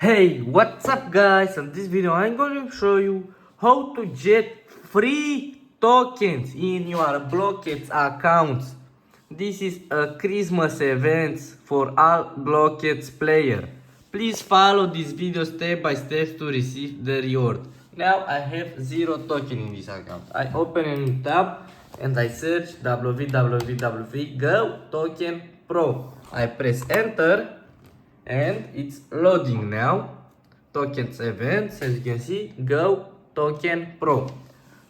Hey, what's up guys? In this video I'm going to show you how to get free tokens in your Blooket accounts. This is a Christmas event for all Blooket players. Please follow this video step by step to receive the reward. Now I have 0 token in this account. I open a new tab and I search www.go token pro. I press enter and it's loading now. Tokens events, as you can see, go token pro.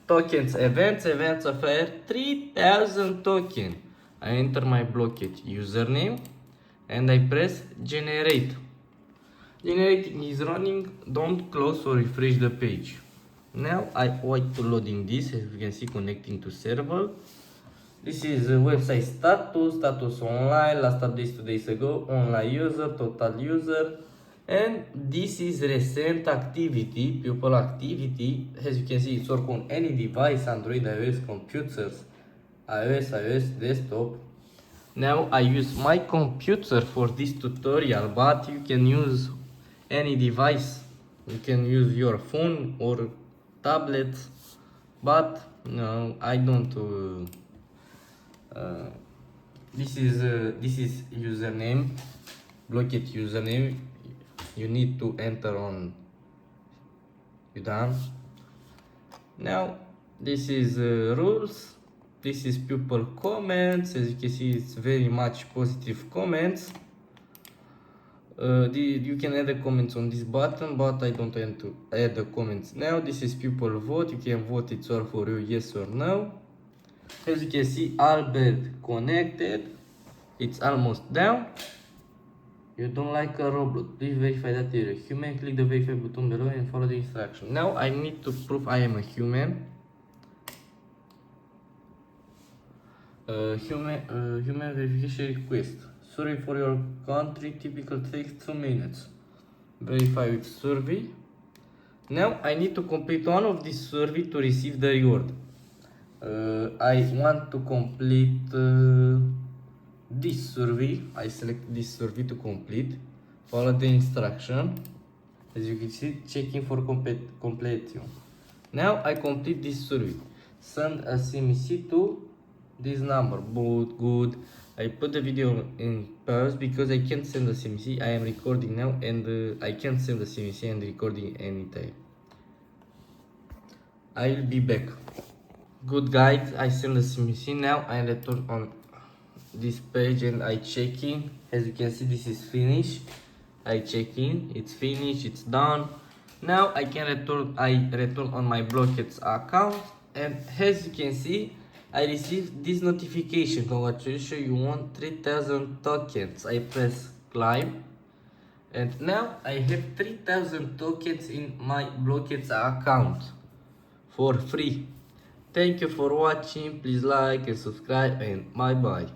Tokens events offer 3000 token. I enter my Blooket username and I press generate. Generating is running, don't close or refresh the page. Now I wait to loading this, as you can see, connecting to server. This is website status online, last update 2 days ago, online user, total user, and this is recent activity, pupil activity. As you can see, it's work on any device, Android, iOS, computers, iOS desktop. Now I use my computer for this tutorial, but you can use any device. You can use your phone or tablet, but no, I don't. This is username, Blooket username. You need to enter on. You done. Now this is rules. This is people comments. As you can see, it's very much positive comments. You can add the comments on this button, but I don't want to add the comments now. This is people vote. You can vote it's all for you, yes or no. As you can see, Albert connected. It's almost down. You don't like a robot, please verify that you're a human. Click the verify button below and follow the instruction. Now I need to prove I am a human. Human verification request. Sorry for your country, typical takes 2 minutes. Verify with survey. Now I need to complete one of these survey to receive the reward. I want to complete this survey. I select this survey to complete. Follow the instruction. As you can see, checking for completion. Now I complete this survey. Send a CMC to this number. Good. I put the video in pause because I can't send a CMC. I am recording now and I can't send a CMC and recording anytime. I will be back. Good guys, I send the CMC now. I return on this page and I check in. As you can see, this is finished. I check in, it's finished, it's done. Now I return on my Blooket account, and as you can see, I received this notification. Congratulations, you won 3000 tokens. I press climb and now I have 3000 tokens in my Blooket account for free. Thank you for watching. Please like and subscribe and bye bye.